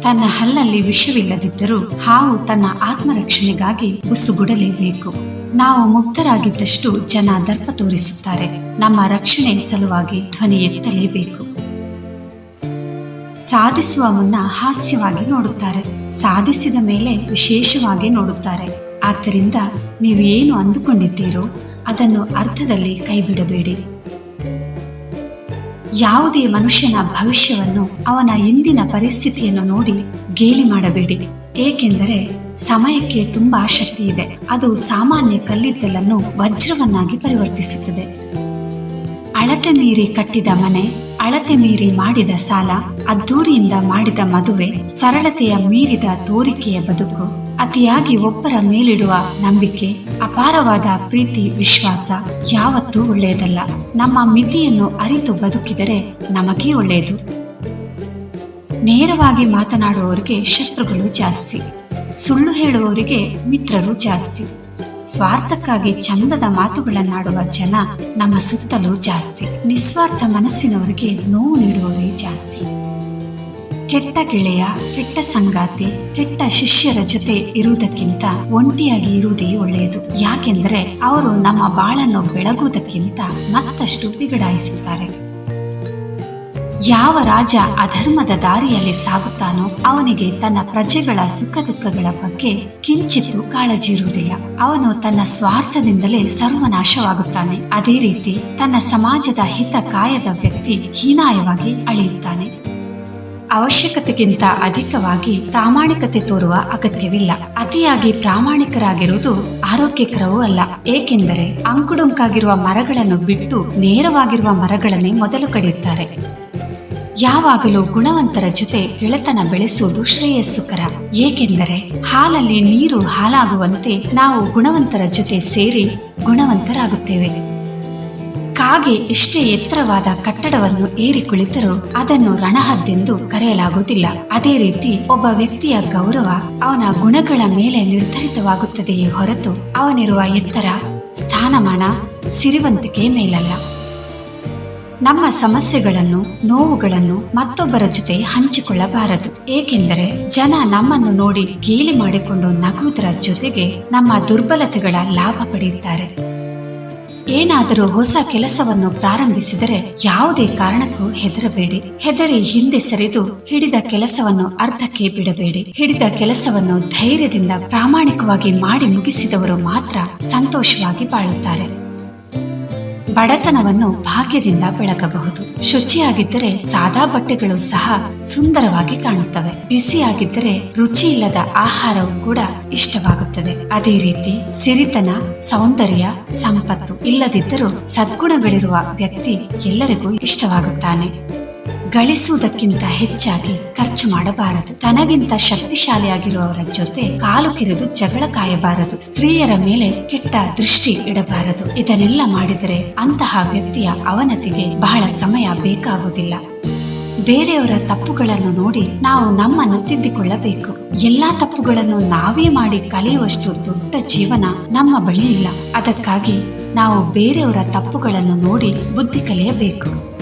ತನ್ನ ಹಲ್ಲಲ್ಲಿ ವಿಷವಿಲ್ಲದಿದ್ದರೂ ಹಾವು ತನ್ನ ಆತ್ಮರಕ್ಷಣೆಗಾಗಿ ಬುಸುಗುಡಲೇಬೇಕು. ನಾವು ಮುಗ್ಧರಾಗಿದ್ದಷ್ಟು ಜನ ದರ್ಪ ತೋರಿಸುತ್ತಾರೆ. ನಮ್ಮ ರಕ್ಷಣೆ ಸಲುವಾಗಿ ಧ್ವನಿ ಎತ್ತಲೇಬೇಕು. ಸಾಧಿಸುವ ಮುನ್ನ ಹಾಸ್ಯವಾಗಿ ನೋಡುತ್ತಾರೆ, ಸಾಧಿಸಿದ ಮೇಲೆ ವಿಶೇಷವಾಗಿ ನೋಡುತ್ತಾರೆ. ಆದ್ದರಿಂದ ನೀವು ಏನು ಅಂದುಕೊಂಡಿದ್ದೀರೋ ಅದನ್ನು ಅರ್ಧದಲ್ಲಿ ಕೈಬಿಡಬೇಡಿ. ಯಾವುದೇ ಮನುಷ್ಯನ ಭವಿಷ್ಯವನ್ನು ಅವನ ಇಂದಿನ ಪರಿಸ್ಥಿತಿಯನ್ನು ನೋಡಿ ಗೇಲಿ ಮಾಡಬೇಡಿ. ಏಕೆಂದರೆ ಸಮಯಕ್ಕೆ ತುಂಬಾ ಶಕ್ತಿ ಇದೆ. ಅದು ಸಾಮಾನ್ಯ ಕಲ್ಲಿದ್ದಲನ್ನು ವಜ್ರವನ್ನಾಗಿ ಪರಿವರ್ತಿಸುತ್ತದೆ. ಅಳತೆ ಮೀರಿ ಕಟ್ಟಿದ ಮನೆ, ಅಳತೆ ಮೀರಿ ಮಾಡಿದ ಸಾಲ, ಅದ್ದೂರಿಯಿಂದ ಮಾಡಿದ ಮದುವೆ, ಸರಳತೆಯ ಮೀರಿದ ತೋರಿಕೆಯ ಬದುಕು, ಅತಿಯಾಗಿ ಒಬ್ಬರ ಮೇಲಿಡುವ ನಂಬಿಕೆ, ಅಪಾರವಾದ ಪ್ರೀತಿ ವಿಶ್ವಾಸ ಯಾವತ್ತೂ ಒಳ್ಳೆಯದಲ್ಲ. ನಮ್ಮ ಮಿತಿಯನ್ನು ಅರಿತು ಬದುಕಿದರೆ ನಮಗೇ ಒಳ್ಳೆಯದು. ನೇರವಾಗಿ ಮಾತನಾಡುವವರಿಗೆ ಶತ್ರುಗಳು ಜಾಸ್ತಿ, ಸುಳ್ಳು ಹೇಳುವವರಿಗೆ ಮಿತ್ರರು ಜಾಸ್ತಿ. ಸ್ವಾರ್ಥಕ್ಕಾಗಿ ಚಂದದ ಮಾತುಗಳನ್ನಾಡುವ ಜನ ನಮ್ಮ ಸುತ್ತಲೂ ಜಾಸ್ತಿ. ನಿಸ್ವಾರ್ಥ ಮನಸ್ಸಿನವರಿಗೆ ನೋವು ನೀಡುವವರೇ ಜಾಸ್ತಿ. ಕೆಟ್ಟ ಗೆಳೆಯ, ಕೆಟ್ಟ ಸಂಗಾತಿ, ಕೆಟ್ಟ ಶಿಷ್ಯರ ಜೊತೆ ಇರುವುದಕ್ಕಿಂತ ಒಂಟಿಯಾಗಿ ಇರುವುದೇ ಒಳ್ಳೆಯದು. ಯಾಕೆಂದರೆ ಅವರು ನಮ್ಮ ಬಾಳನ್ನು ಬೆಳಗುವುದಕ್ಕಿಂತ ಮತ್ತಷ್ಟು ಬಿಗಡಾಯಿಸುತ್ತಾರೆ. ಯಾವ ರಾಜ ಅಧರ್ಮದ ದಾರಿಯಲ್ಲಿ ಸಾಗುತ್ತಾನೋ ಅವನಿಗೆ ತನ್ನ ಪ್ರಜೆಗಳ ಸುಖ ದುಃಖಗಳ ಬಗ್ಗೆ ಕಿಂಚಿತ್ತೂ ಕಾಳಜಿ ಇರುವುದಿಲ್ಲ. ಅವನು ತನ್ನ ಸ್ವಾರ್ಥದಿಂದಲೇ ಸರ್ವನಾಶವಾಗುತ್ತಾನೆ. ಅದೇ ರೀತಿ ತನ್ನ ಸಮಾಜದ ಹಿತ ಕಾಯದ ವ್ಯಕ್ತಿ ಹೀನಾಯವಾಗಿ ಅಳೆಯುತ್ತಾನೆ. ಅವಶ್ಯಕತೆಗಿಂತ ಅಧಿಕವಾಗಿ ಪ್ರಾಮಾಣಿಕತೆ ತೋರುವ ಅಗತ್ಯವಿಲ್ಲ. ಅತಿಯಾಗಿ ಪ್ರಾಮಾಣಿಕರಾಗಿರುವುದು ಆರೋಗ್ಯಕರವೂ ಅಲ್ಲ. ಏಕೆಂದರೆ ಅಂಕುಡೊಂಕಾಗಿರುವ ಮರಗಳನ್ನು ಬಿಟ್ಟು ನೇರವಾಗಿರುವ ಮರಗಳನ್ನೇ ಮೊದಲು ಕಡಿಯುತ್ತಾರೆ. ಯಾವಾಗಲೂ ಗುಣವಂತರ ಜೊತೆ ಗೆಳೆತನ ಬೆಳೆಸುವುದು ಶ್ರೇಯಸ್ಸುಕರ. ಏಕೆಂದರೆ ಹಾಲಲ್ಲಿ ನೀರು ಹಾಲಾಗುವಂತೆ ನಾವು ಗುಣವಂತರ ಜೊತೆ ಸೇರಿ ಗುಣವಂತರಾಗುತ್ತೇವೆ. ಕಾಗೆ ಎಷ್ಟೇ ಎತ್ತರವಾದ ಕಟ್ಟಡವನ್ನು ಏರಿ ಕುಳಿತರೂ ಅದನ್ನು ರಣಹದ್ದೆಂದು ಕರೆಯಲಾಗುವುದಿಲ್ಲ. ಅದೇ ರೀತಿ ಒಬ್ಬ ವ್ಯಕ್ತಿಯ ಗೌರವ ಅವನ ಗುಣಗಳ ಮೇಲೆ ನಿರ್ಧರಿತವಾಗುತ್ತದೆಯೇ ಹೊರತು ಅವನಿರುವ ಎತ್ತರ, ಸ್ಥಾನಮಾನ, ಸಿರಿವಂತಿಕೆ ಮೇಲಲ್ಲ. ನಮ್ಮ ಸಮಸ್ಯೆಗಳನ್ನು, ನೋವುಗಳನ್ನು ಮತ್ತೊಬ್ಬರ ಜೊತೆ ಹಂಚಿಕೊಳ್ಳಬಾರದು. ಏಕೆಂದರೆ ಜನ ನಮ್ಮನ್ನು ನೋಡಿ ಗೇಲಿ ಮಾಡಿಕೊಂಡು ನಗುವುದರ ಜೊತೆಗೆ ನಮ್ಮ ದುರ್ಬಲತೆಗಳ ಲಾಭ ಪಡೆಯುತ್ತಾರೆ. ಏನಾದರೂ ಹೊಸ ಕೆಲಸವನ್ನು ಪ್ರಾರಂಭಿಸಿದರೆ ಯಾವುದೇ ಕಾರಣಕ್ಕೂ ಹೆದರಬೇಡಿ. ಹೆದರಿ ಹಿಂದೆ ಸರಿದು ಹಿಡಿದ ಕೆಲಸವನ್ನು ಅರ್ಧಕ್ಕೆ ಬಿಡಬೇಡಿ. ಹಿಡಿದ ಕೆಲಸವನ್ನು ಧೈರ್ಯದಿಂದ ಪ್ರಾಮಾಣಿಕವಾಗಿ ಮಾಡಿ ಮುಗಿಸಿದವರು ಮಾತ್ರ ಸಂತೋಷವಾಗಿ ಬಾಳುತ್ತಾರೆ. ಬಡತನವನ್ನು ಭಾಗ್ಯದಿಂದ ಬೆಳಗಬಹುದು. ಶುಚಿಯಾಗಿದ್ದರೆ ಸಾದಾ ಬಟ್ಟೆಗಳು ಸಹ ಸುಂದರವಾಗಿ ಕಾಣುತ್ತವೆ. ಬಿಸಿಯಾಗಿದ್ದರೆ ರುಚಿ ಇಲ್ಲದ ಆಹಾರವು ಕೂಡ ಇಷ್ಟವಾಗುತ್ತದೆ. ಅದೇ ರೀತಿ ಸಿರಿತನ, ಸೌಂದರ್ಯ, ಸಂಪತ್ತು ಇಲ್ಲದಿದ್ದರೂ ಸದ್ಗುಣಗಳಿರುವ ವ್ಯಕ್ತಿ ಎಲ್ಲರಿಗೂ ಇಷ್ಟವಾಗುತ್ತಾನೆ. ಗಳಿಸುವುದಕ್ಕಿಂತ ಹೆಚ್ಚಾಗಿ ಖರ್ಚು ಮಾಡಬಾರದು. ತನಗಿಂತ ಶಕ್ತಿಶಾಲಿಯಾಗಿರುವವರ ಜೊತೆ ಕಾಲು ಕೆರೆದು ಜಗಳ ಕಾಯಬಾರದು. ಸ್ತ್ರೀಯರ ಮೇಲೆ ಕೆಟ್ಟ ದೃಷ್ಟಿ ಇಡಬಾರದು. ಇದನ್ನೆಲ್ಲ ಮಾಡಿದರೆ ಅಂತಹ ವ್ಯಕ್ತಿಯ ಅವನತಿಗೆ ಬಹಳ ಸಮಯ ಬೇಕಾಗುವುದಿಲ್ಲ. ಬೇರೆಯವರ ತಪ್ಪುಗಳನ್ನು ನೋಡಿ ನಾವು ನಮ್ಮನ್ನು ತಿದ್ದಿಕೊಳ್ಳಬೇಕು. ಎಲ್ಲಾ ತಪ್ಪುಗಳನ್ನು ನಾವೇ ಮಾಡಿ ಕಲಿಯುವಷ್ಟು ದೊಡ್ಡ ಜೀವನ ನಮ್ಮ ಬಳಿ ಇಲ್ಲ. ಅದಕ್ಕಾಗಿ ನಾವು ಬೇರೆಯವರ ತಪ್ಪುಗಳನ್ನು ನೋಡಿ ಬುದ್ಧಿ ಕಲಿಯಬೇಕು.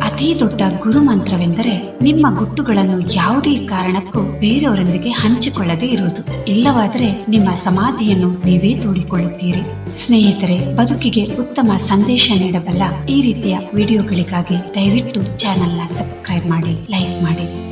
ಅತಿ ದೊಡ್ಡ ಗುರುಮಂತ್ರವೆಂದರೆ ನಿಮ್ಮ ಗುಟ್ಟುಗಳನ್ನು ಯಾವುದೇ ಕಾರಣಕ್ಕೂ ಬೇರೆಯವರೊಂದಿಗೆ ಹಂಚಿಕೊಳ್ಳದೆ ಇರುವುದು. ಇಲ್ಲವಾದರೆ ನಿಮ್ಮ ಸಮಾಧಿಯನ್ನು ನೀವೇ ತೋಡಿಕೊಳ್ಳುತ್ತೀರಿ. ಸ್ನೇಹಿತರೆ, ಬದುಕಿಗೆ ಉತ್ತಮ ಸಂದೇಶ ನೀಡಬಲ್ಲ ಈ ರೀತಿಯ ವಿಡಿಯೋಗಳಿಗಾಗಿ ದಯವಿಟ್ಟು ಚಾನೆಲ್ನ ಸಬ್ಸ್ಕ್ರೈಬ್ ಮಾಡಿ, ಲೈಕ್ ಮಾಡಿ.